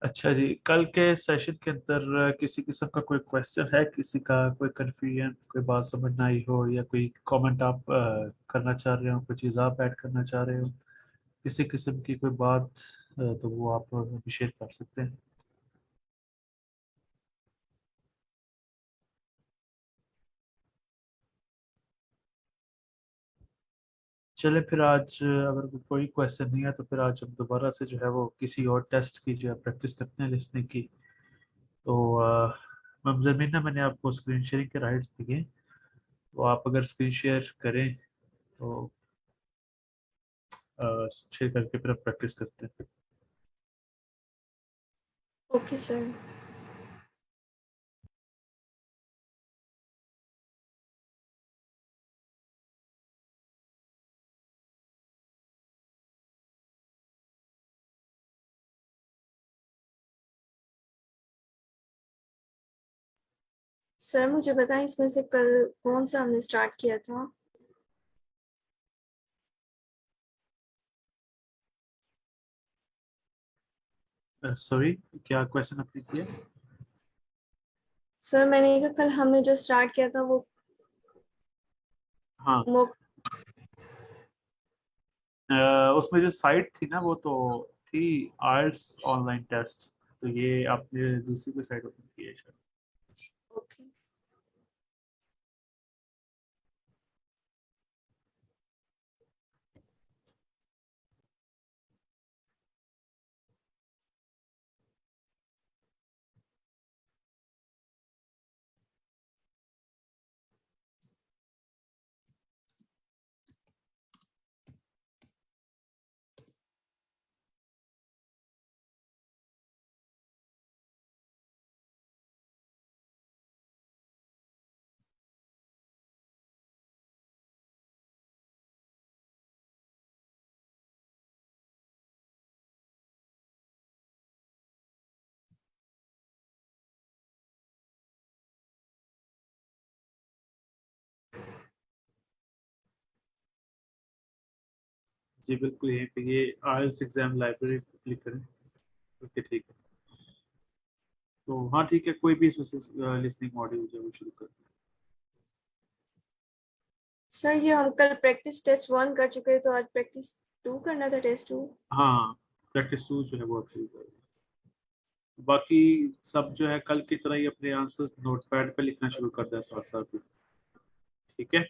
अच्छा जी, कल के सेशन के अंदर किसी किस्म का कोई क्वेश्चन है, किसी का कोई कन्फ्यूजन, कोई बात समझ ना आई हो, या कोई कमेंट आप करना चाह रहे हो, कोई चीज़ आप ऐड करना चाह रहे हो, किसी किस्म की कोई बात, तो वो आप अभी शेयर कर सकते हैं। चले फिर आज अगर कोई क्वेश्चन नहीं है तो फिर आज हम दोबारा से जो है वो किसी और टेस्ट की जो है प्रैक्टिस करते हैं लिसनिंग की। तो मैम ज़मीना, मैंने आपको स्क्रीन शेयरिंग के राइट्स दिए, तो आप अगर स्क्रीन शेयर करें तो शेयर करके फिर प्रैक्टिस करते हैं। Okay sir. सर मुझे बताएं इसमें से कल कौन सा हमने स्टार्ट किया था? सॉरी, क्या क्वेश्चन आपने किया? सर मैंने कहा कल हमने जो स्टार्ट किया था वो हाँ, मॉक। उसमें जो साइट थी ना वो तो थी आइल्स ऑनलाइन टेस्ट। तो ये आपने दूसरी कोई साइट ओपन की है शायद। ओके। जी बिल्कुल, यहीं पे ये आइल्स एग्जाम लाइब्रेरी क्लिक करें। ओके ठीक है। तो हाँ ठीक है, कोई भी इसमें से लिसनिंग मॉड्यूल जो है वो शुरू कर। सर ये हम कल प्रैक्टिस टेस्ट 1 कर चुके हैं तो आज प्रैक्टिस 2 करना था, टेस्ट 2। हाँ, प्रैक्टिस टू जो है वो आप शुरू कर। बाकी सब जो है कल की तरह ही अपने आंसर्स नोटपैड पे लिखना शुरू कर दें साथ साथ ही। ठीक है।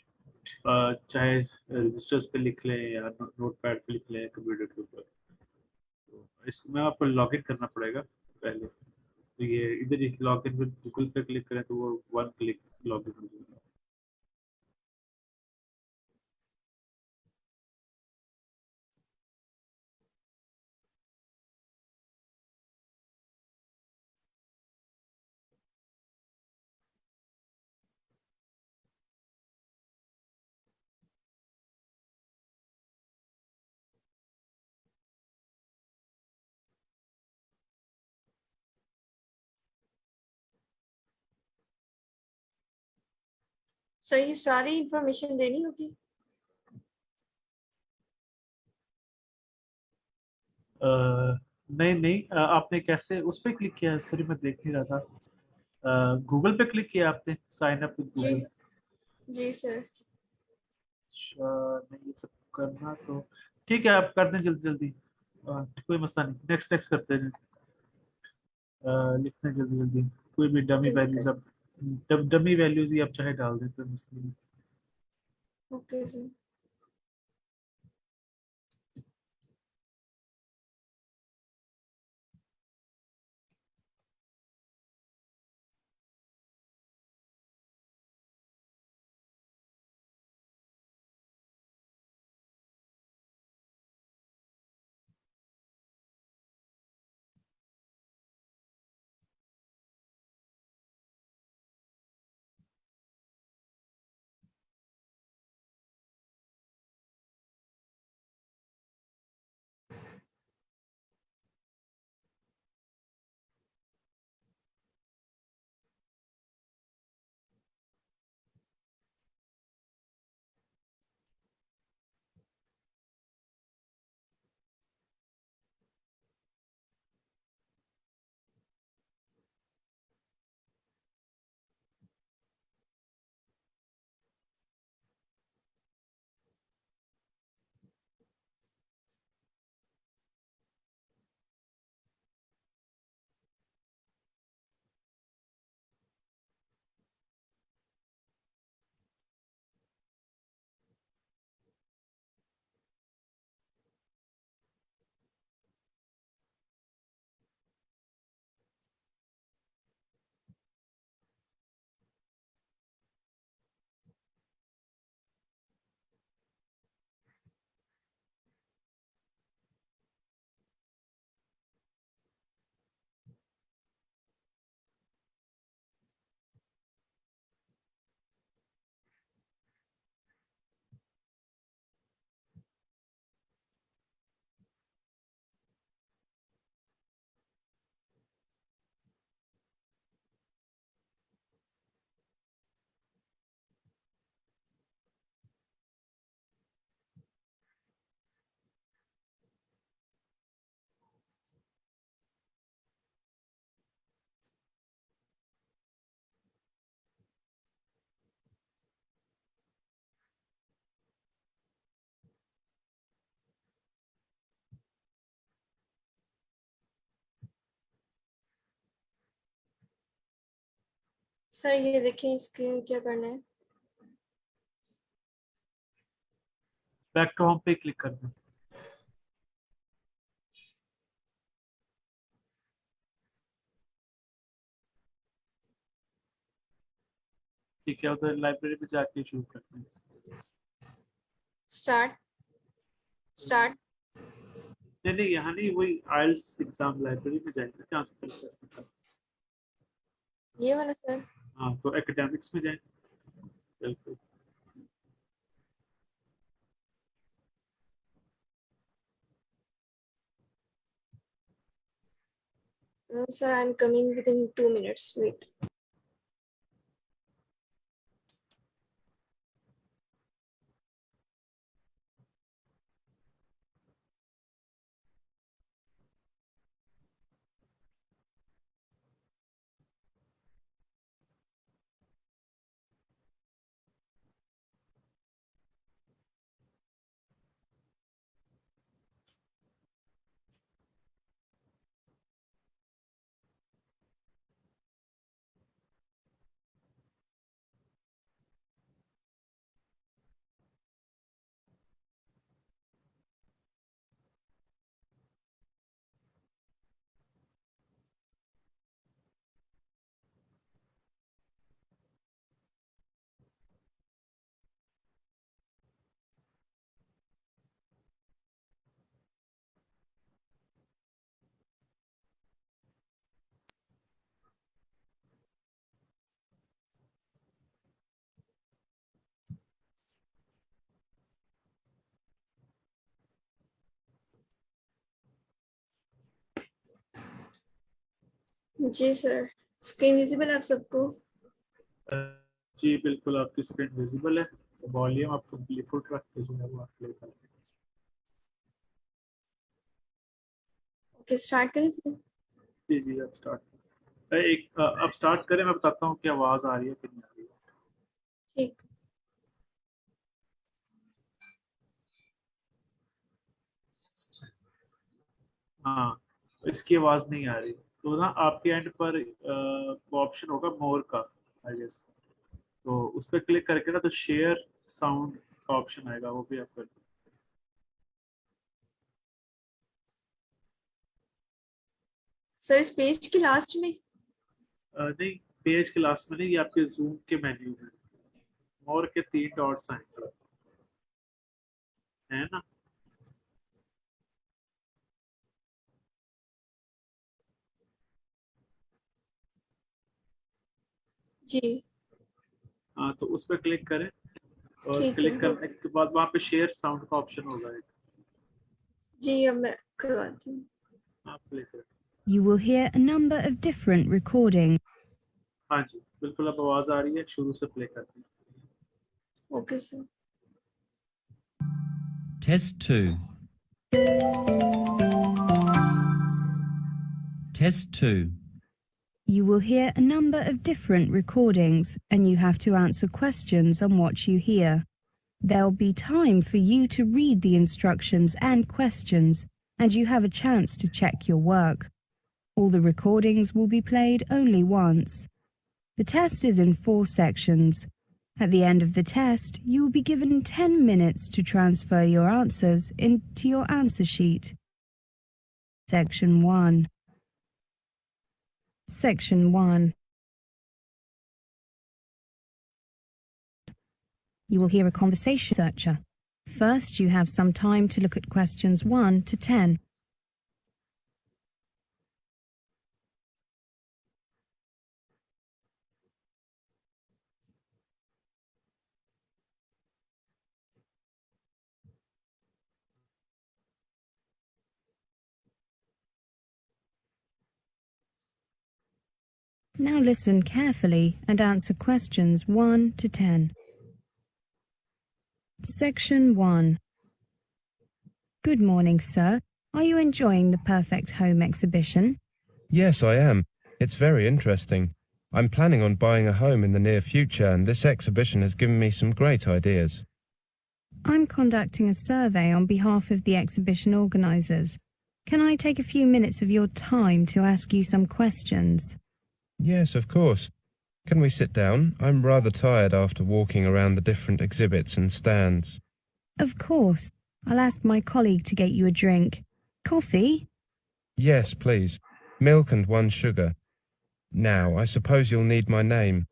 चाहे रजिस्टर्स पे लिख लें या नोटपैड पे लिख लें कंप्यूटर के ऊपर। तो इसमें आपको लॉग इन करना पड़ेगा पहले। तो ये इधर ही लॉग इन विद गूगल पे क्लिक करें तो वो वन क्लिक लॉग इन हो जाएगा। सर ये सारी इंफॉर्मेशन देनी होगी? नहीं नहीं, आपने कैसे उस पर क्लिक किया? सॉरी, मैं देख नहीं रहा था। गूगल पे क्लिक किया आपने, साइन अप विद जी। गूगल? जी सर। अच्छा, नहीं ये सब करना तो ठीक है, आप कर दें जल्दी जल्दी। कोई मसला नहीं, नेक्स्ट नेक्स्ट करते हैं। लिखते हैं जल्दी जल्दी। कोई भी डमी ओके मैं वैल्यूज कर। आप, डमी वैल्यूज ही आप चाहे डाल दें, कोई मसला नहीं। Okay sir. सर ये देखें इसके क्या करना है? बैक टू होम पे क्लिक करना है। ठीक है, उधर लाइब्रेरी में जाके शुरू करते हैं। स्टार्ट स्टार्ट नहीं नहीं, यहाँ नहीं, वही आइल्स एग्जाम लाइब्रेरी में जाएंगे जहाँ से पहले टेस्ट निकाल। ये वाला सर। हाँ, तो एकेडमिक्स में जाएंगे। बिल्कुल। Sir I am coming within 2 minutes wait. जी सर, स्क्रीन विजिबल है आप सबको? जी बिल्कुल, आपकी स्क्रीन विजिबल है। तो वॉल्यूम आपको फुल रख के जो है वो आप प्ले करें। ओके स्टार्ट करें फिर? जी जी, अब स्टार्ट। अब स्टार्ट करें, मैं बताता हूँ कि आवाज़ आ रही है कि नहीं आ रही है। ठीक। हाँ, इसकी आवाज़ नहीं आ रही, तो ना आपके एंड पर वो ऑप्शन होगा मोर का, आई गेस। तो उस पर क्लिक करके ना तो शेयर साउंड का ऑप्शन आएगा, वो भी आप कर दो। सर इस पेज की लास्ट में? नहीं, पेज के लास्ट में नहीं, ये आपके जूम के मेन्यू में मोर के 3 डॉट्स आएंगे, है ना। जी हाँ, तो उस पर क्लिक करें और ठीक है, क्लिक हो। करने के बाद वहाँ पे शेयर साउंड का ऑप्शन होगा एक। जी अब मैं करवाती हूँ। आप प्ले करें। You will hear a number of different recordings. हाँ जी बिल्कुल, अब आवाज़ आ रही है, शुरू से प्ले करते हैं। Okay sir. Test 2. Test 2. You will hear a number of different recordings and you have to answer questions on what you hear. There'll be time for you to read the instructions and questions, and you have a chance to check your work. All the recordings will be played only once. The test is in 4 sections. At the end of the test, you will be given 10 minutes to transfer your answers into your answer sheet. Section 1. Section 1. You will hear a conversation searcher. First, you have some time to look at questions 1 to 10. Now listen carefully and answer questions 1 to 10. Section 1. Good morning, sir. Are you enjoying the Perfect Home exhibition? Yes, I am. It's very interesting. I'm planning on buying a home in the near future, and this exhibition has given me some great ideas. I'm conducting a survey on behalf of the exhibition organisers. Can I take a few minutes of your time to ask you some questions? Yes, of course. Can we sit down? I'm rather tired after walking around the different exhibits and stands. Of course. I'll ask my colleague to get you a drink. Coffee? Yes, please. Milk and 1 sugar. Now, I suppose you'll need my name.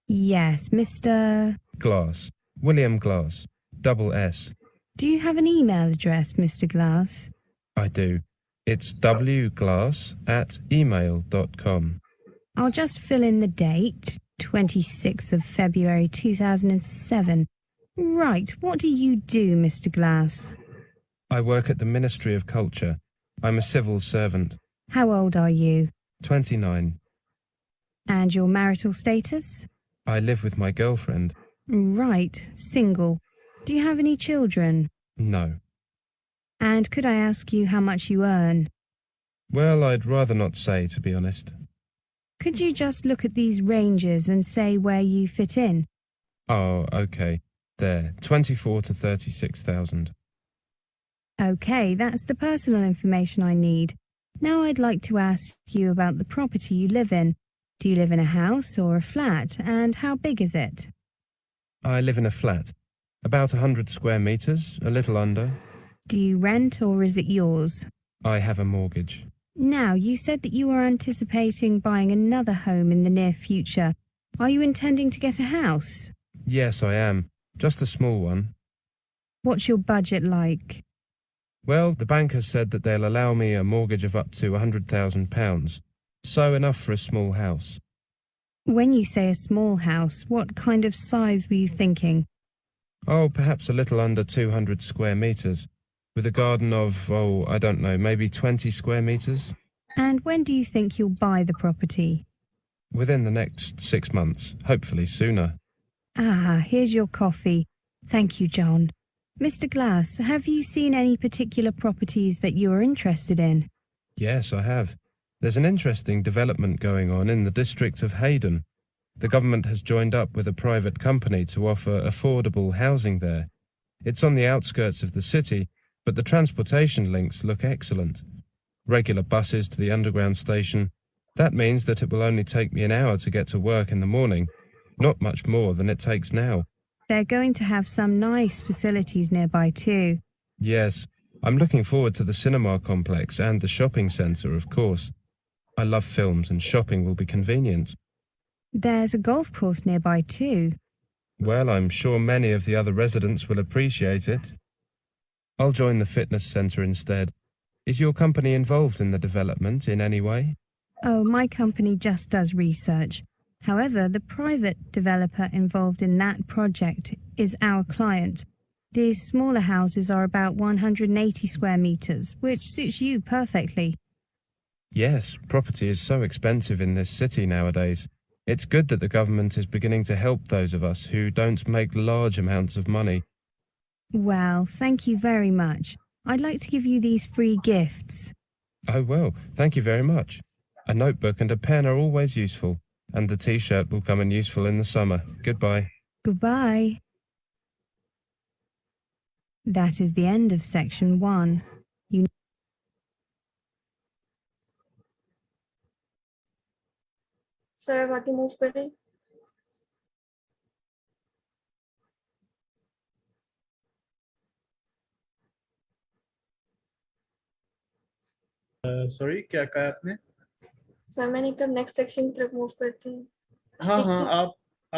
Yes, Mr. Glass. William Glass. Double S. Do you have an email address, Mr. Glass? I do. It's wglass@email.com. I'll just fill in the date, 26th of February 2007. Right, what do you do, Mr. Glass? I work at the Ministry of Culture. I'm a civil servant. How old are you? 29. And your marital status? I live with my girlfriend. Right, single. Do you have any children? No. And could I ask you how much you earn? Well, I'd rather not say, to be honest. Could you just look at these ranges and say where you fit in? Oh, okay. There, 24 to 36,000. Okay, that's the personal information I need. Now I'd like to ask you about the property you live in. Do you live in a house or a flat, and how big is it? I live in a flat. About 100 square metres, a little under. Do you rent or is it yours? I have a mortgage. Now, you said that you were anticipating buying another home in the near future. Are you intending to get a house? Yes, I am. Just a small one. What's your budget like? Well, the bank has said that they'll allow me a mortgage of up to £100,000. So enough for a small house. When you say a small house, what kind of size were you thinking? Oh, perhaps a little under 200 square metres. With a garden of, I don't know, maybe 20 square metres? And when do you think you'll buy the property? Within the next 6 months, hopefully sooner. Ah, here's your coffee. Thank you, John. Mr. Glass, have you seen any particular properties that you are interested in? Yes, I have. There's an interesting development going on in the district of Hayden. The government has joined up with a private company to offer affordable housing there. It's on the outskirts of the city, but the transportation links look excellent. Regular buses to the underground station. That means that it will only take me an hour to get to work in the morning, not much more than it takes now. They're going to have some nice facilities nearby too. Yes, I'm looking forward to the cinema complex and the shopping centre, of course. I love films and shopping will be convenient. There's a golf course nearby too. Well, I'm sure many of the other residents will appreciate it. I'll join the fitness centre instead. Is your company involved in the development in any way? Oh, my company just does research. However, the private developer involved in that project is our client. These smaller houses are about 180 square metres, which suits you perfectly. Yes, property is so expensive in this city nowadays. It's good that the government is beginning to help those of us who don't make large amounts of money. Well, thank you very much. I'd like to give you these free gifts. Oh, well, thank you very much. A notebook and a pen are always useful, and the T-shirt will come in useful in the summer. Goodbye. Goodbye. That is the end of section 1. Sir अब आगे move कर रही हैं। Sorry, क्या कहा आपने? Sir मैंने कब नेक्स्ट सेक्शन की तरफ मूव करते हैं। हाँ ठीक हाँ, है।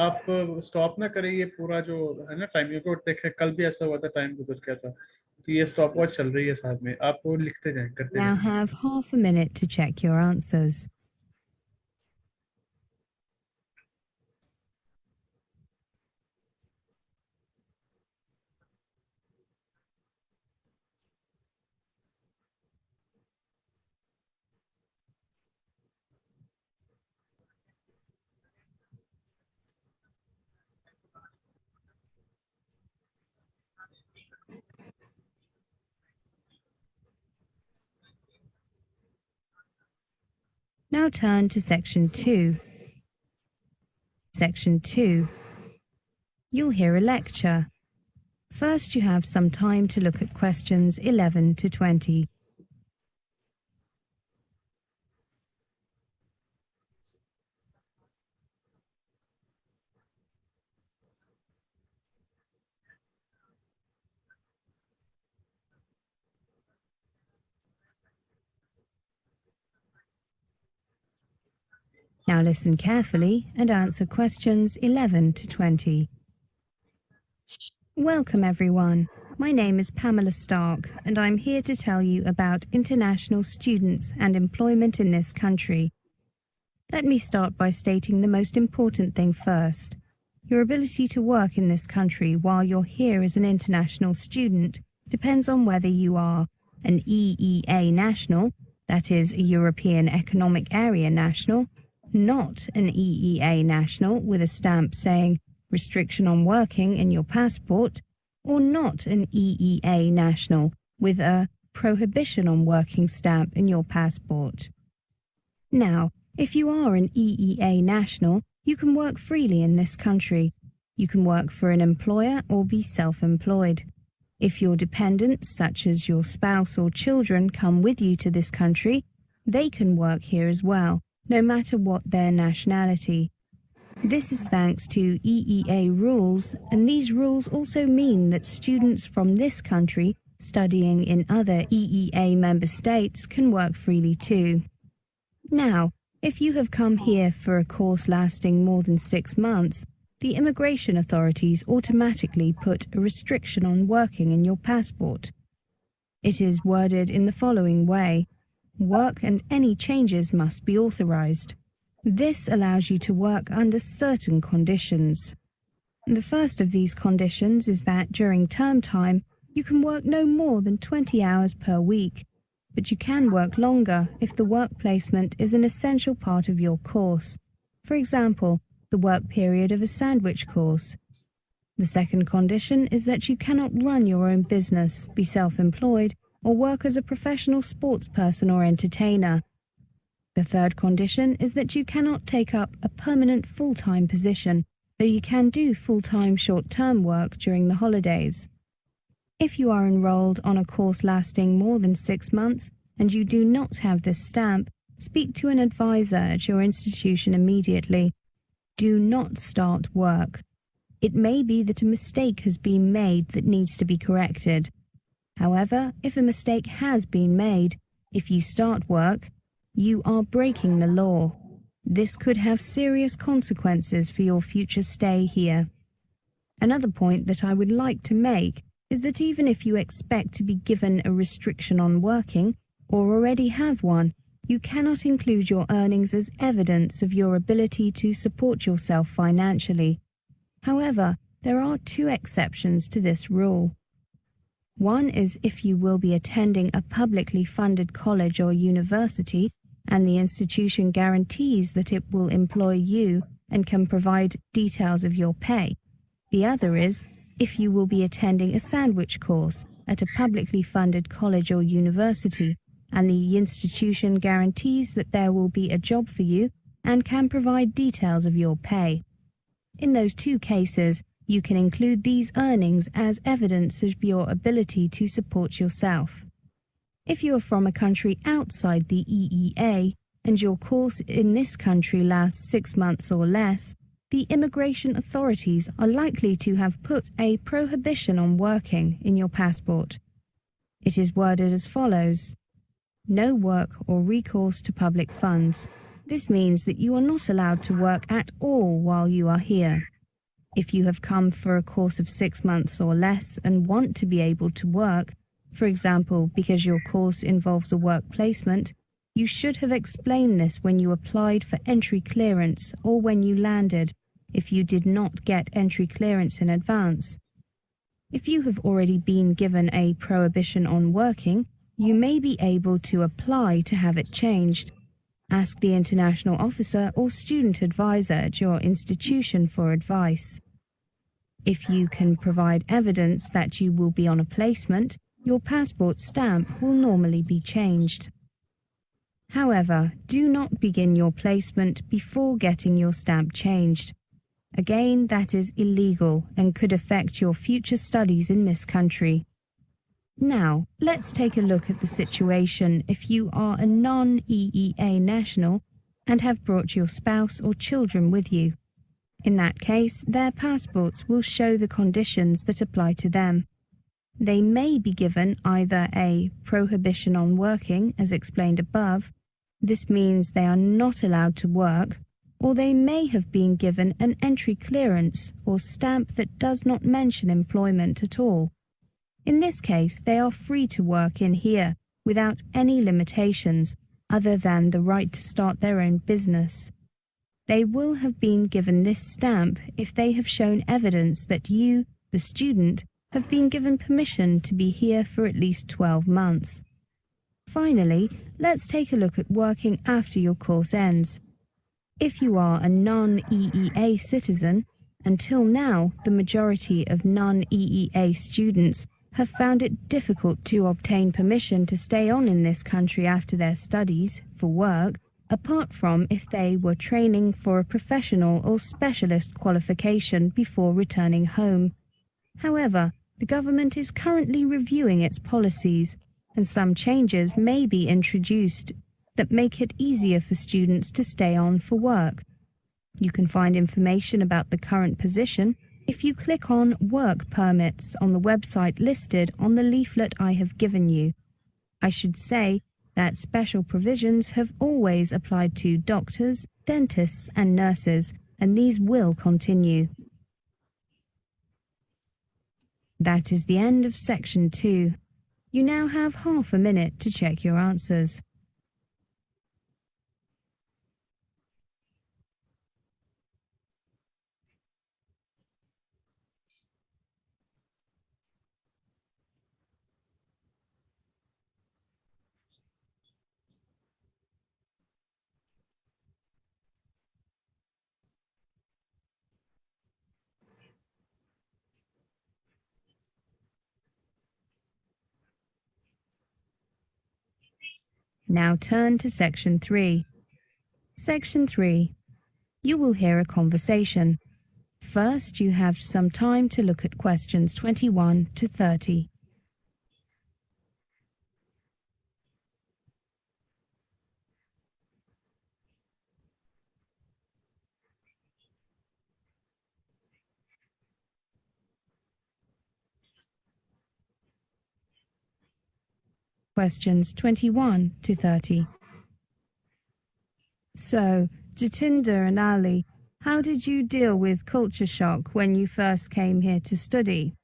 आप स्टॉप ना करें, ये पूरा जो है ना टाइम को देखें, कल भी ऐसा हुआ था, टाइम गुजर गया था, तो ये स्टॉप वॉच चल रही है साथ में, आप वो लिखते जाएं, करते Now जाएं। have half a minute to check your answers. Now turn to section 2. Section 2. You'll hear a lecture. First, you have some time to look at questions 11 to 20. Now listen carefully and answer questions 11 to 20. Welcome everyone. My name is Pamela Stark and I'm here to tell you about international students and employment in this country. Let me start by stating the most important thing first. Your ability to work in this country while you're here as an international student depends on whether you are an EEA national, that is a European Economic Area national, not an EEA national with a stamp saying restriction on working in your passport, or not an EEA national with a prohibition on working stamp in your passport. Now, if you are an EEA national, you can work freely in this country. You can work for an employer or be self-employed. If your dependents, such as your spouse or children, come with you to this country, they can work here as well, no matter what their nationality. This is thanks to EEA rules, and these rules also mean that students from this country studying in other EEA member states can work freely too. Now, if you have come here for a course lasting more than 6 months, the immigration authorities automatically put a restriction on working in your passport. It is worded in the following way: work and any changes must be authorized. This allows you to work under certain conditions. The first of these conditions is that during term time, you can work no more than 20 hours per week, but you can work longer if the work placement is an essential part of your course. For example, the work period of a sandwich course. The second condition is that you cannot run your own business, be self-employed, or work as a professional sports person or entertainer. The third condition is that you cannot take up a permanent full-time position, though you can do full-time short-term work during the holidays. If you are enrolled on a course lasting more than 6 months and you do not have this stamp, speak to an advisor at your institution immediately. Do not start work. It may be that a mistake has been made that needs to be corrected. However, if a mistake has been made, if you start work, you are breaking the law. This could have serious consequences for your future stay here. Another point that I would like to make is that even if you expect to be given a restriction on working, or already have one, you cannot include your earnings as evidence of your ability to support yourself financially. However, there are 2 exceptions to this rule. One is if you will be attending a publicly funded college or university, and the institution guarantees that it will employ you and can provide details of your pay. The other is if you will be attending a sandwich course at a publicly funded college or university, and the institution guarantees that there will be a job for you and can provide details of your pay. In those 2 cases, you can include these earnings as evidence of your ability to support yourself. If you are from a country outside the EEA and your course in this country lasts 6 months or less, the immigration authorities are likely to have put a prohibition on working in your passport. It is worded as follows: no work or recourse to public funds. This means that you are not allowed to work at all while you are here. If you have come for a course of 6 months or less and want to be able to work, for example, because your course involves a work placement, you should have explained this when you applied for entry clearance or when you landed, if you did not get entry clearance in advance. If you have already been given a prohibition on working, you may be able to apply to have it changed. Ask the international officer or student advisor at your institution for advice. If you can provide evidence that you will be on a placement, your passport stamp will normally be changed. However, do not begin your placement before getting your stamp changed. Again, that is illegal and could affect your future studies in this country. Now, let's take a look at the situation if you are a non-EEA national and have brought your spouse or children with you. In that case, their passports will show the conditions that apply to them. They may be given either a prohibition on working, as explained above. This means they are not allowed to work, or they may have been given an entry clearance or stamp that does not mention employment at all. In this case, they are free to work in here without any limitations other than the right to start their own business. They will have been given this stamp if they have shown evidence that you, the student, have been given permission to be here for at least 12 months. Finally, let's take a look at working after your course ends. If you are a non-EEA citizen, until now the majority of non-EEA students have found it difficult to obtain permission to stay on in this country after their studies for work, apart from if they were training for a professional or specialist qualification before returning home. However, the government is currently reviewing its policies, and some changes may be introduced that make it easier for students to stay on for work. You can find information about the current position if you click on Work Permits on the website listed on the leaflet I have given you. I should say that special provisions have always applied to doctors, dentists and nurses, and these will continue. That is the end of section 2. You now have half a minute to check your answers. Now turn to section 3. Section 3. You will hear a conversation. First, you have some time to look at questions 21 to 30. Questions 21 to 30. So, Jatinder and Ali, how did you deal with culture shock when you first came here to study?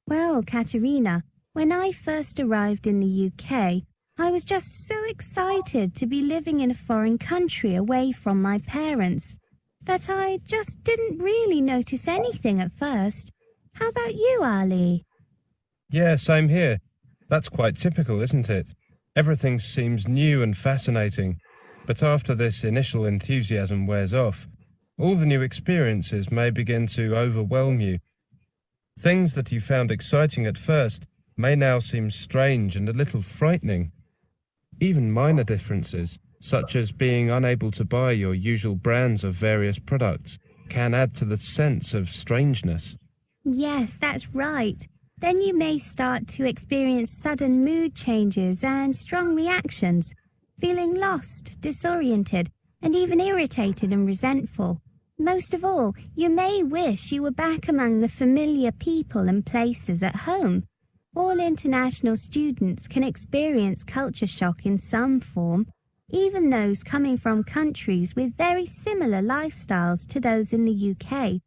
Well, Katerina, when I first arrived in the UK, I was just so excited to be living in a foreign country away from my parents that I just didn't really notice anything at first. How about you, Ali? Yeah, same here. That's quite typical, isn't it? Everything seems new and fascinating, but after this initial enthusiasm wears off, all the new experiences may begin to overwhelm you. Things that you found exciting at first may now seem strange and a little frightening. Even minor differences, such as being unable to buy your usual brands of various products, can add to the sense of strangeness. Yes, that's right. Then you may start to experience sudden mood changes and strong reactions, feeling lost, disoriented, and even irritated and resentful. Most of all, you may wish you were back among the familiar people and places at home. All international students can experience culture shock in some form, even those coming from countries with very similar lifestyles to those in the UK.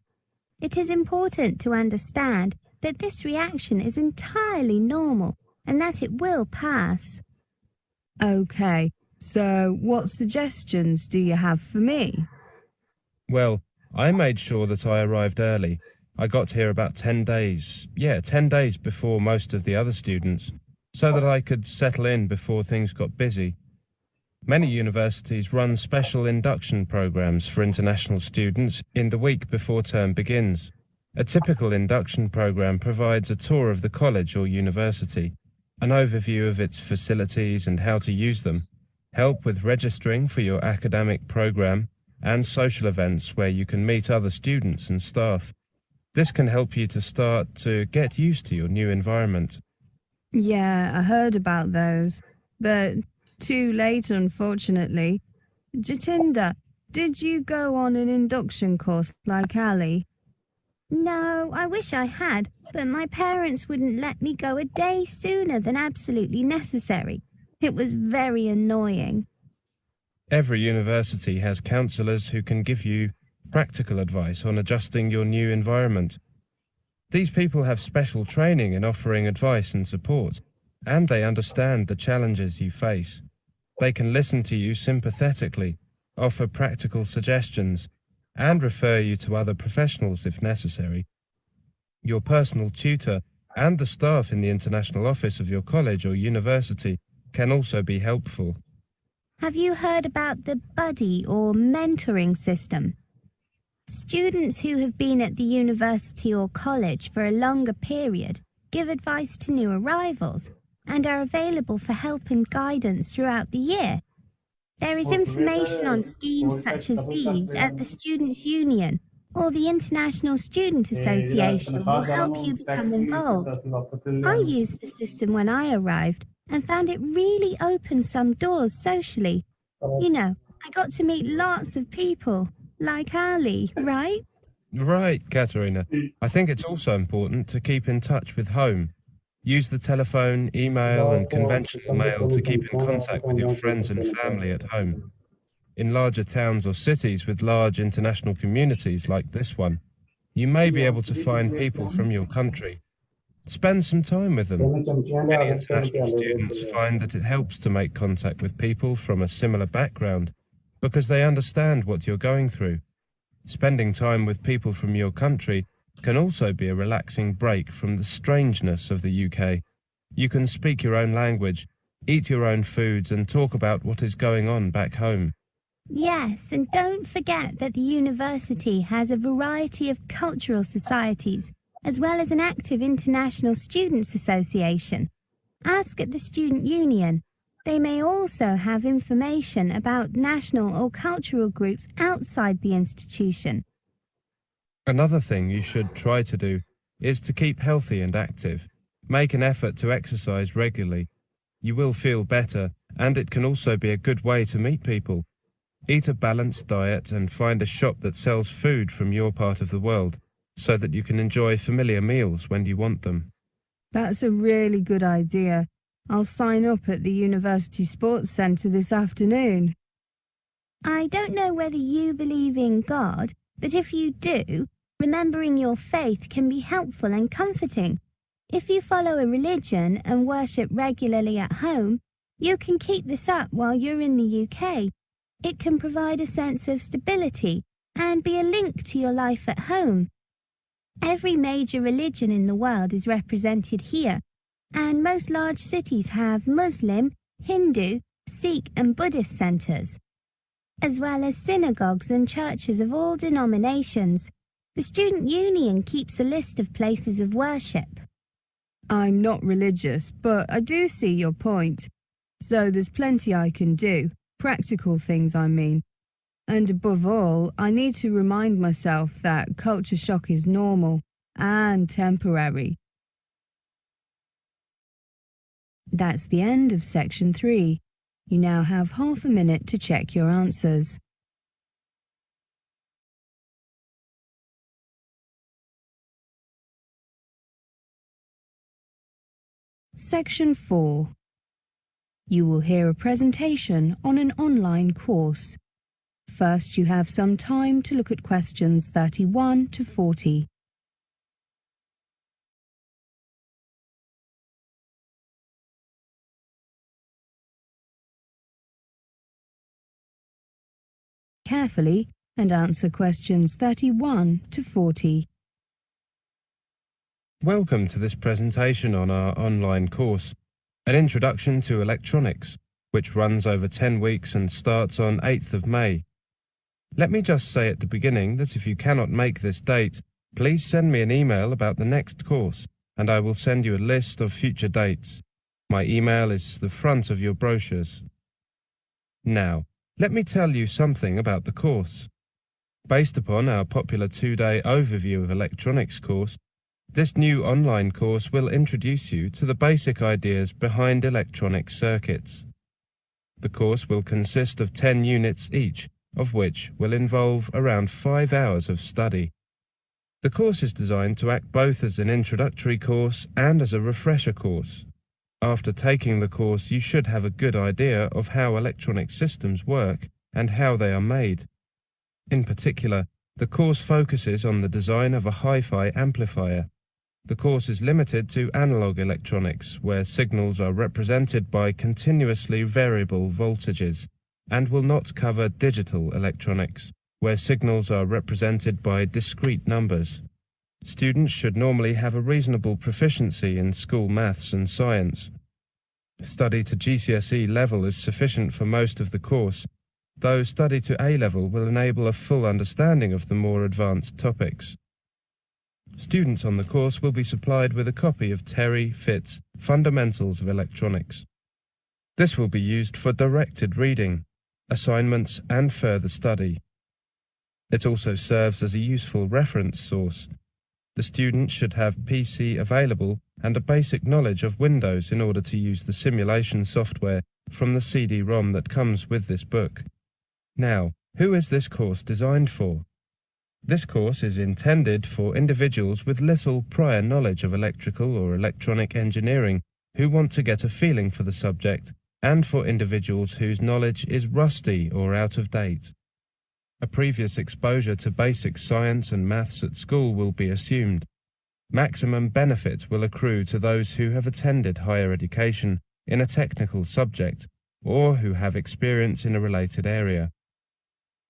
It is important to understand that this reaction is entirely normal and that it will pass. Okay, so what suggestions do you have for me? Well, I made sure that I arrived early. I got here about 10 days. 10 days before most of the other students, so that I could settle in before things got busy. Many universities run special induction programs for international students in the week before term begins. A typical induction program provides a tour of the college or university, an overview of its facilities and how to use them, help with registering for your academic program, and social events where you can meet other students and staff. This can help you to start to get used to your new environment. Yeah, I heard about those, but too late, unfortunately. Jatinder, did you go on an induction course like Ali? No, I wish I had, but my parents wouldn't let me go a day sooner than absolutely necessary. It was very annoying. Every university has counsellors who can give you practical advice on adjusting your new environment. These people have special training in offering advice and support, and they understand the challenges you face. They can listen to you sympathetically, offer practical suggestions, and refer you to other professionals if necessary. Your personal tutor and the staff in the international office of your college or university can also be helpful. Have you heard about the buddy or mentoring system? Students who have been at the university or college for a longer period give advice to new arrivals and are available for help and guidance throughout the year. There is information on schemes such as these at the Students' Union or the International Student Association will help you become involved. I used the system when I arrived and found it really opened some doors socially. You know, I got to meet lots of people, like Ali, right? Right, Katerina. I think it's also important to keep in touch with home. Use the telephone, email and conventional mail to keep in contact with your friends and family at home. In larger towns or cities with large international communities like this one, you may be able to find people from your country. Spend some time with them. Many international students find that it helps to make contact with people from a similar background because they understand what you're going through. Spending time with people from your country can also be a relaxing break from the strangeness of the UK. You can speak your own language, eat your own foods and talk about what is going on back home. Yes, and don't forget that the university has a variety of cultural societies, as well as an active international students association. Ask at the Student Union. They may also have information about national or cultural groups outside the institution. Another thing you should try to do is to keep healthy and active. Make an effort to exercise regularly. You will feel better, and it can also be a good way to meet people. Eat a balanced diet and find a shop that sells food from your part of the world, so that you can enjoy familiar meals when you want them. That's a really good idea. I'll sign up at the University Sports Centre this afternoon. I don't know whether you believe in God, but if you do, remembering your faith can be helpful and comforting. If you follow a religion and worship regularly at home, you can keep this up while you're in the UK. It can provide a sense of stability and be a link to your life at home. Every major religion in the world is represented here, and most large cities have Muslim, Hindu, Sikh and Buddhist centres, as well as synagogues and churches of all denominations. The Student Union keeps a list of places of worship. I'm not religious, but I do see your point. So there's plenty I can do, practical things I mean. And above all, I need to remind myself that culture shock is normal and temporary. That's the end of section 3. You now have half a minute to check your answers. Section 4. You will hear a presentation on an online course. First, you have some time to look at questions 31 to 40. Carefully and answer questions 31 to 40. Welcome to this presentation on our online course, An Introduction to Electronics, which runs over 10 weeks and starts on 8th of May. Let me just say at the beginning that if you cannot make this date, please send me an email about the next course, and I will send you a list of future dates. My email is the front of your brochures. Now, let me tell you something about the course. Based upon our popular 2-day overview of electronics course, this new online course will introduce you to the basic ideas behind electronic circuits. The course will consist of 10 units each, of which will involve around 5 hours of study. The course is designed to act both as an introductory course and as a refresher course. After taking the course, you should have a good idea of how electronic systems work and how they are made. In particular, the course focuses on the design of a hi-fi amplifier. The course is limited to analog electronics, where signals are represented by continuously variable voltages, and will not cover digital electronics, where signals are represented by discrete numbers. Students should normally have a reasonable proficiency in school maths and science. Study to GCSE level is sufficient for most of the course, though study to A level will enable a full understanding of the more advanced topics. Students on the course will be supplied with a copy of Terry Fitt's Fundamentals of Electronics. This will be used for directed reading, assignments and further study. It also serves as a useful reference source. The student should have PC available and a basic knowledge of Windows in order to use the simulation software from the CD-ROM that comes with this book. Now, who is this course designed for? This course is intended for individuals with little prior knowledge of electrical or electronic engineering who want to get a feeling for the subject, and for individuals whose knowledge is rusty or out of date. A previous exposure to basic science and maths at school will be assumed. Maximum benefit will accrue to those who have attended higher education in a technical subject or who have experience in a related area.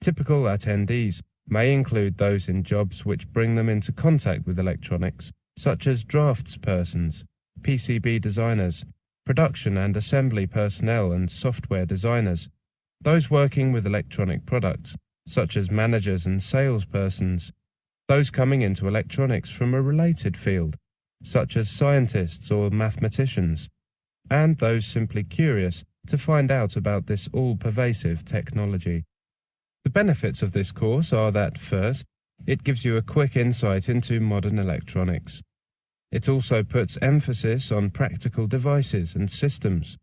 Typical attendees may include those in jobs which bring them into contact with electronics, such as draftspersons, PCB designers, production and assembly personnel and software designers, those working with electronic products, such as managers and salespersons, those coming into electronics from a related field, such as scientists or mathematicians, and those simply curious to find out about this all-pervasive technology. The benefits of this course are that, first, it gives you a quick insight into modern electronics. It also puts emphasis on practical devices and systems.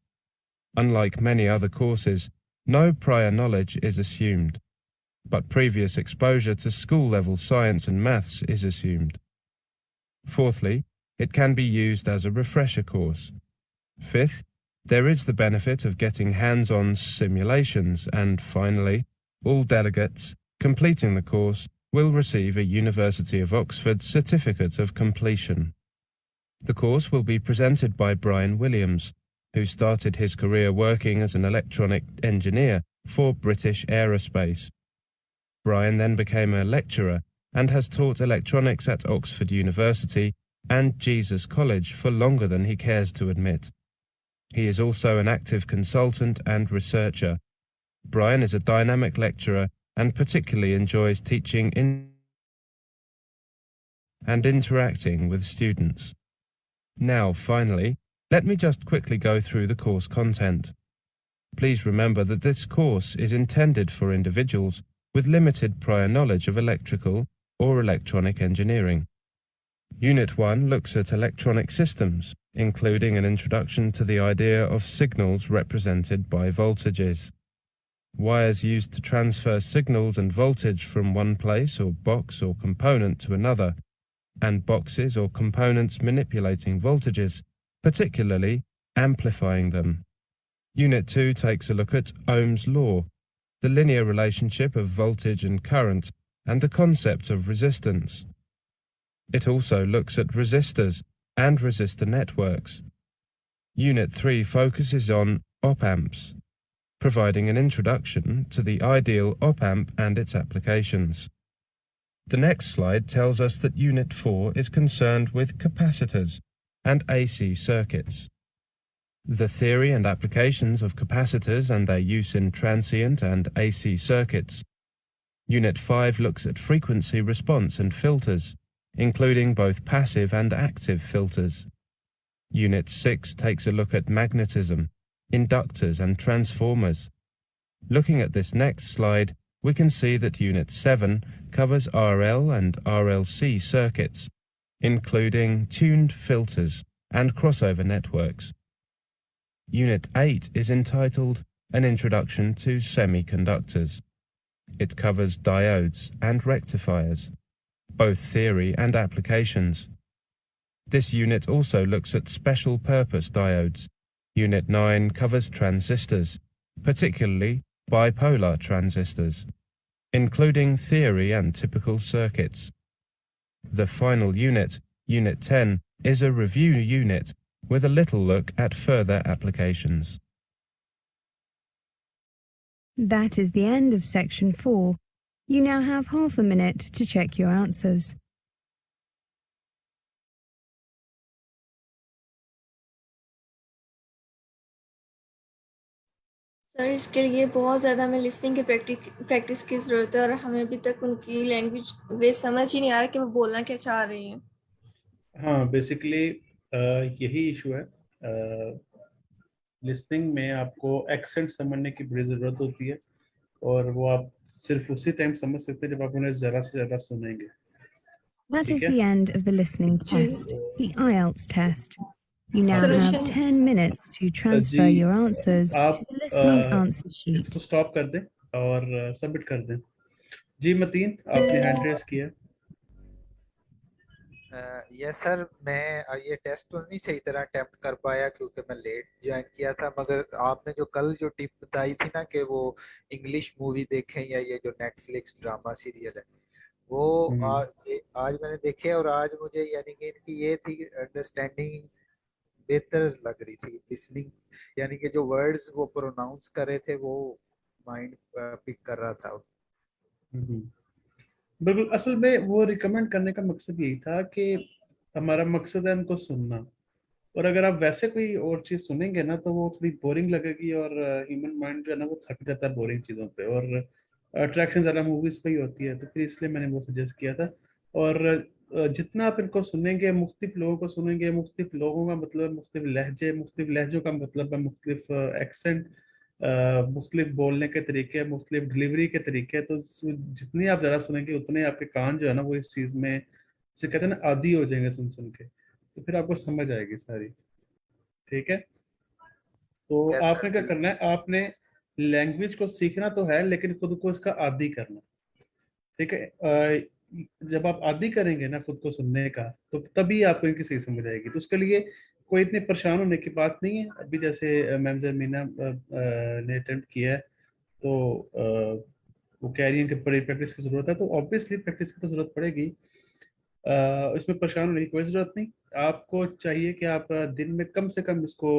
Unlike many other courses, no prior knowledge is assumed, but previous exposure to school-level science and maths is assumed. Fourthly, it can be used as a refresher course. Fifth, there is the benefit of getting hands-on simulations, and finally, all delegates completing the course will receive a University of Oxford certificate of completion. The course will be presented by Brian Williams, who started his career working as an electronic engineer for British Aerospace. Brian then became a lecturer and has taught electronics at Oxford University and Jesus College for longer than he cares to admit. He is also an active consultant and researcher. Brian is a dynamic lecturer and particularly enjoys teaching and interacting with students. Now, finally, let me just quickly go through the course content. Please remember that this course is intended for individuals with limited prior knowledge of electrical or electronic engineering. Unit 1 looks at electronic systems, including an introduction to the idea of signals represented by voltages. Wires used to transfer signals and voltage from one place or box or component to another, and boxes or components manipulating voltages, particularly amplifying them. Unit 2 takes a look at Ohm's law, the linear relationship of voltage and current, and the concept of resistance. It also looks at resistors and resistor networks. Unit 3 focuses on op-amps, providing an introduction to the ideal op-amp and its applications. The next slide tells us that Unit 4 is concerned with capacitors and AC circuits. The theory and applications of capacitors and their use in transient and AC circuits. Unit 5 looks at frequency response and filters, including both passive and active filters. Unit 6 takes a look at magnetism, inductors and transformers. Looking at this next slide, we can see that Unit 7 covers RL and RLC circuits, including tuned filters and crossover networks. Unit 8 is entitled An Introduction to Semiconductors. It covers diodes and rectifiers, both theory and applications. This unit also looks at special purpose diodes. Unit 9 covers transistors, particularly bipolar transistors, including theory and typical circuits. The final unit, Unit 10, is a review unit with a little look at further applications. That is the end of section 4. You now have half a minute to check your answers. Sir इसके लिए बहुत ज़्यादा हमें listening की practice की ज़रूरत है और हमें अभी तक उनकी लैंग्वेज वे समझ ही नहीं आ रहा कि वो बोलना क्या चाह रही हैं। हाँ, बेसिकली यही इशू है। लिसनिंग में आपको एक्सेंट समझने की बड़ी ज़रूरत होती है और वो आप सिर्फ उसी टाइम समझ सकते हैं जब आप उन्हें ज़्यादा से ज़्यादा सुनेंगे। That ठीक is है? the end of the listening test, the IELTS test. You now have Solutions. 10 minutes to transfer जी, your answers आप to the listening answer sheet. इसको स्टॉप कर दें और सबमिट कर दें। जी मतीन, आपने हैंड रेस किया। यस सर, मैं ये टेस्ट तो नहीं सही तरह अटेम्प्ट कर पाया क्योंकि मैं लेट ज्वाइन किया था, मगर आपने जो कल जो टिप बताई थी ना कि वो इंग्लिश मूवी देखें या ये जो नेटफ्लिक्स ड्रामा सीरियल है वो आज मैंने देखे और आज मुझे यानी कि इनकी ये थी अंडरस्टैंडिंग बेहतर लग रही थी। लिसनिंग यानी कि जो वर्ड्स वो प्रोनाउंस कर रहे थे वो माइंड पिक कर रहा था। बिल्कुल, असल में वो रिकमेंड करने का मकसद यही था कि हमारा मकसद है उनको सुनना, और अगर आप वैसे कोई और चीज़ सुनेंगे ना तो वो थोड़ी बोरिंग लगेगी और ह्यूमन माइंड जो है ना वो थक जाता है बोरिंग चीज़ों पे, और अट्रैक्शन ज़्यादा मूवीज़ पे ही होती है, तो फिर इसलिए मैंने वो सजेस्ट किया था। और जितना आप इनको सुनेंगे, मुख्तलिफ लोगों को सुनेंगे, मुख्तलिफ लोगों का मतलब मुख्तलिफ लहजे, मुख्तलिफ लहजों का मतलब है मुख्तलिफ एक्सेंट, मुख्तलिफ बोलने के तरीके, मुख्तलिफ डिलीवरी के तरीके, तो जितनी आप ज़्यादा सुनेंगे उतने आपके कान जो है ना वो इस चीज़ में, जिसे कहते हैं ना, आदी हो जाएंगे सुन सुन के, तो फिर आपको समझ आएगी सारी। ठीक है, तो यस आपने सर, क्या करना है, आपने लैंग्वेज को सीखना तो है लेकिन खुद को इसका आदी करना। ठीक है, जब आप आदी करेंगे ना खुद को सुनने का, तो तभी आपको इनकी सही समझ आएगी। तो उसके लिए कोई इतने परेशान होने की बात नहीं है। अभी जैसे मैम जमीना ने अटेम्प्ट किया है, तो वो कह रही है कि बड़ी प्रैक्टिस की ज़रूरत है, तो ऑब्वियसली प्रैक्टिस की तो ज़रूरत पड़ेगी। इसमें परेशान होने की कोई ज़रूरत नहीं। आपको चाहिए कि आप दिन में कम से कम इसको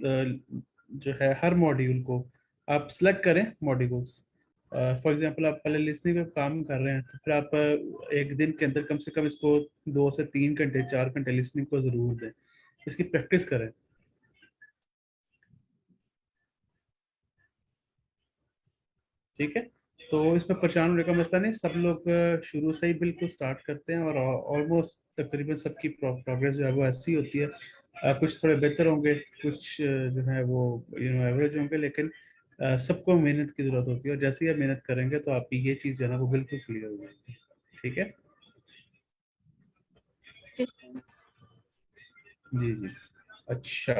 जो है हर मॉड्यूल को आप सिलेक्ट करें मॉड्यूल्स। फॉर एग्जांपल आप पहले लिसनिंग पे काम कर रहे हैं, तो फिर आप एक दिन के अंदर कम से कम इसको 2 से 3 घंटे 4 घंटे लिसनिंग को ज़रूर दें, इसकी प्रैक्टिस करें। ठीक है, तो इसमें परेशान होने का मसला नहीं। सब लोग शुरू से ही बिल्कुल स्टार्ट करते हैं और ऑलमोस्ट तकरीबन सबकी प्रोग्रेस जो है वो ऐसी होती है। कुछ थोड़े बेहतर होंगे, कुछ जो है वो एवरेज होंगे, लेकिन सबको मेहनत की ज़रूरत होती है, और जैसे ही आप मेहनत करेंगे तो आपकी ये चीज़ जो है ना वो बिल्कुल क्लियर हो जाएगी। ठीक है, जी जी। अच्छा,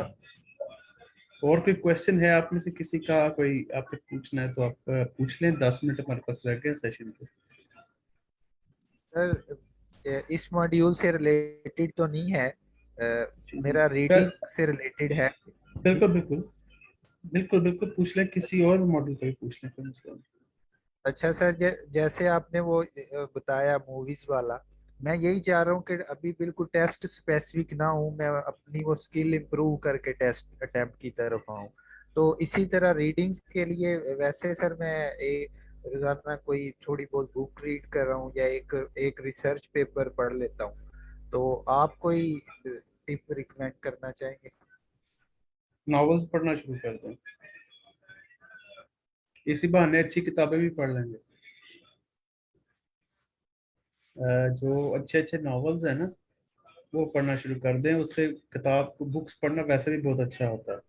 और कोई क्वेश्चन है आप में से किसी का, कोई आपको पूछना है तो आप पूछ लें। 10 मिनट हमारे पास रह गए सेशन के। सर इस मॉड्यूल से रिलेटेड तो नहीं है, जी जी, मेरा रीडिंग से रिलेटेड है जी। बिल्कुल बिल्कुल, बिल्कुल बिल्कुल पूछ लें, किसी और मॉडल का भी पूछ लें, कोई मसला नहीं। अच्छा सर, जैसे आपने वो बताया मूवीज वाला, मैं यही चाह रहा हूँ कि अभी बिल्कुल टेस्ट स्पेसिफिक ना हूँ, मैं अपनी वो स्किल इंप्रूव करके टेस्ट अटेम्प्ट की तरफ आऊँ। तो इसी तरह रीडिंग्स के लिए वैसे सर मैं एक रोजाना कोई थोड़ी बहुत बुक रीड कर रहा हूँ या एक एक रिसर्च पेपर पढ़ लेता हूँ। तो आप कोई टिप रिकमेंड करना चाहेंगे? नॉवेल्स पढ़ना शुरू कर दें, इसी बहाने अच्छी किताबें भी पढ़ लेंगे। जो अच्छे अच्छे नॉवेल्स हैं ना वो पढ़ना शुरू कर दें, उससे किताब बुक्स पढ़ना वैसे भी बहुत अच्छा होता है,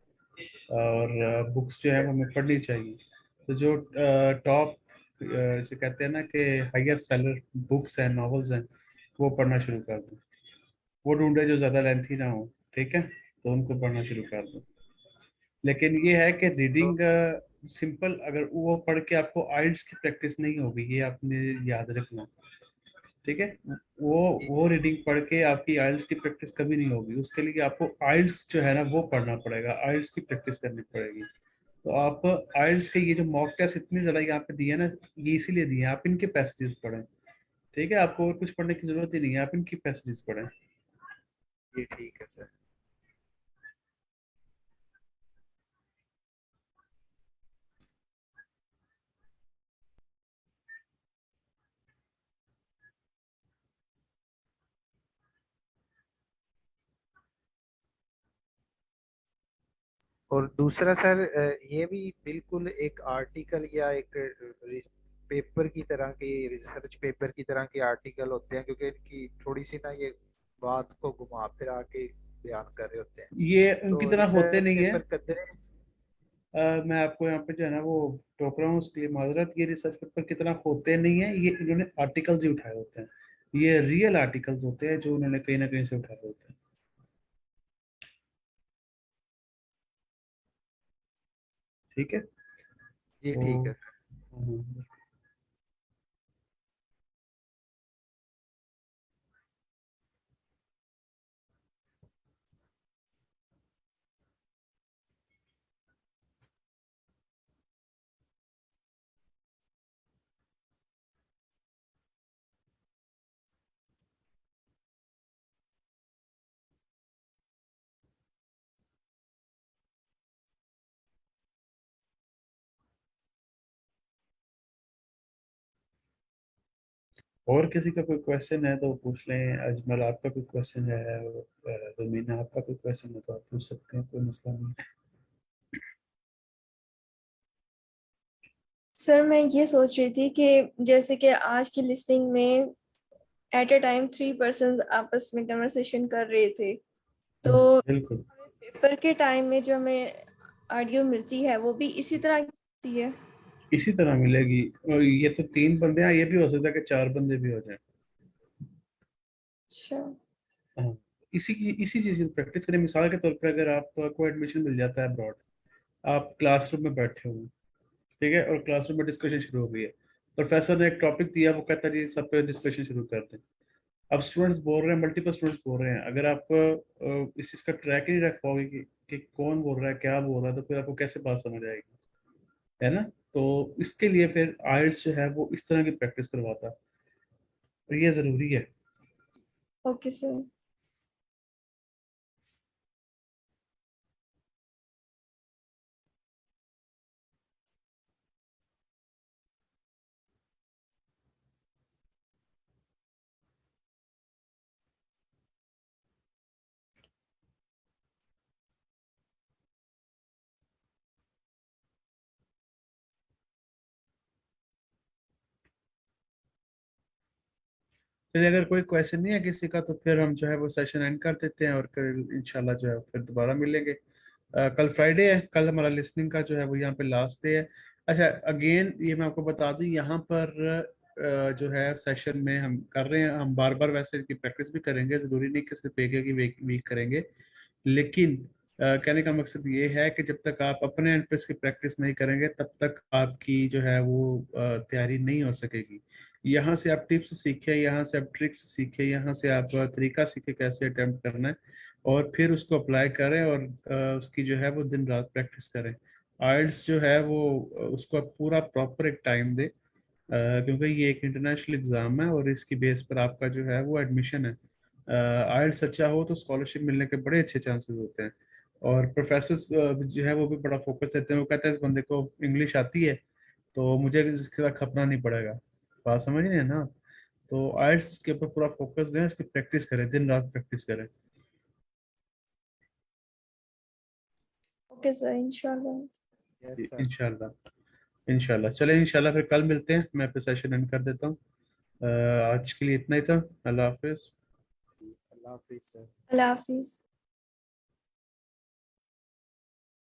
और बुक्स जो है वो हमें पढ़नी चाहिए। तो जो टॉप इसे कहते हैं ना कि हाईएस्ट सेलर बुक्स हैं, नॉवेल्स हैं, वो पढ़ना शुरू कर दें। वो ढूंढे जो ज़्यादा लेंथी ना हो। ठीक है, तो उनको पढ़ना शुरू कर दें। लेकिन ये है कि रीडिंग सिंपल, अगर वो पढ़ के आपको आइल्स की प्रैक्टिस नहीं होगी, ये आपने याद रखना। ठीक है, वो वो रीडिंग पढ़ के आपकी आइल्स की प्रैक्टिस कभी नहीं होगी। उसके लिए आपको आइल्स जो है ना वो पढ़ना पड़ेगा, आइल्स की प्रैक्टिस करनी पड़ेगी। तो आप आइल्स के ये जो मॉक टेस्ट इतनी ज़्यादा यहाँ पे दिए ना, ये इसीलिए दिए हैं, आप इनके पैसेजेस पढ़ें। ठीक है, आपको और कुछ पढ़ने की जरूरत ही नहीं है, आप इनकी पैसेजेस पढ़ें। ये ठीक है सर। और दूसरा सर, ये भी बिल्कुल एक आर्टिकल या एक पेपर की तरह के, रिसर्च पेपर की तरह के आर्टिकल होते हैं, क्योंकि इनकी थोड़ी सी ना ये बात को घुमा फिरा के बयान कर रहे होते हैं। ये उनकी तो तरह होते रिसर्च नहीं है। पेपर कदरे। मैं आपको यहाँ पे जो है ना वो टोक रहा हूँ, उसके लिए माजरत। ये रिसर्च पेपर की तरह होते नहीं है, ये इन्होंने आर्टिकल्स ही उठाए होते हैं। ये रियल आर्टिकल्स होते हैं जो उन्होंने कहीं ना कहीं से उठाए होते हैं। ठीक है। जी तो ठीक है। हम्म, और किसी का कोई क्वेश्चन है तो पूछ लें। अजमल आपका कोई क्वेश्चन है, रमीना आपका कोई क्वेश्चन है तो आप पूछ सकते हैं, कोई मसला नहीं। सर मैं ये सोच रही थी कि जैसे कि आज की लिस्टिंग में एट ए टाइम 3 पर्सन आपस में कन्वर्सेशन कर रहे थे, तो बिल्कुल पेपर के टाइम में जो हमें ऑडियो मिलती है वो भी इसी तरह की होती है। इसी तरह मिलेगी। और ये तो 3 बंदे हैं, ये भी हो सकता है कि 4 बंदे भी हो जाएं। अच्छा। हाँ, इसी चीज़ की प्रैक्टिस करें। मिसाल के तौर पर अगर आपको एडमिशन मिल जाता है अब्रॉड, आप क्लासरूम में बैठे हुए हैं, ठीक है, और क्लासरूम में डिस्कशन शुरू हो गई है। प्रोफेसर ने एक टॉपिक दिया, वो कहता है जी सब पे डिस्कशन शुरू करते हैं। अब स्टूडेंट्स बोल रहे हैं, मल्टीपल स्टूडेंट्स बोल रहे हैं। अगर आप इस चीज़ का ट्रैक ही नहीं रख पाओगे कि कौन बोल रहा है, क्या बोल रहा है, तो फिर आपको कैसे बात समझ आएगी, है ना। तो इसके लिए फिर आइल्स जो है वो इस तरह की प्रैक्टिस करवाता है, और ये ज़रूरी है। Okay sir. चलिए, अगर कोई क्वेश्चन नहीं है किसी का, तो फिर हम जो है वो सेशन एंड कर देते हैं, और कल इंशाल्लाह जो है फिर दोबारा मिलेंगे। कल फ्राइडे है, कल हमारा लिसनिंग का जो है वो यहाँ पे लास्ट डे है। अच्छा, अगेन ये मैं आपको बता दूं, यहाँ पर जो है सेशन में हम कर रहे हैं, हम बार बार वैसे की प्रैक्टिस भी करेंगे, ज़रूरी नहीं कि सिर्फ एक ही वीक करेंगे। लेकिन कहने का मकसद ये है कि जब तक आप अपने एंड पे इसकी प्रैक्टिस नहीं करेंगे, तब तक आपकी जो है वो तैयारी नहीं हो सकेगी। यहाँ से आप टिप्स सीखें, यहाँ से आप ट्रिक्स सीखें, यहाँ से आप तरीका सीखें कैसे अटेम्प्ट करना है, और फिर उसको अप्लाई करें, और उसकी जो है वो दिन रात प्रैक्टिस करें। आइल्स जो है वो उसको आप पूरा प्रॉपर एक टाइम दें, क्योंकि ये एक इंटरनेशनल एग्ज़ाम है, और इसकी बेस पर आपका जो है वो एडमिशन है। आइल्स अच्छा हो तो स्कॉलरशिप मिलने के बड़े अच्छे चांसेस होते हैं। और प्रोफेसर्स जो है वो भी बड़ा फोकस देते हैं, वो कहते हैं इस बंदे को इंग्लिश आती है तो मुझे इसके साथ खपना नहीं पड़ेगा। बात समझ रहे हैं ना। तो आइल्स के ऊपर पूरा फोकस दें, इसकी प्रैक्टिस करें, दिन रात प्रैक्टिस करें। ओके सर, इंशाल्लाह। Yes sir. इंशाल्लाह। इंशाल्लाह, चले इंशाल्लाह फिर कल मिलते हैं। मैं फिर सेशन एंड कर देता हूँ। आज के लिए इतना ही था। अल्लाह हाफिज़। अल्लाह हाफिज सर। अल्लाह हाफिज।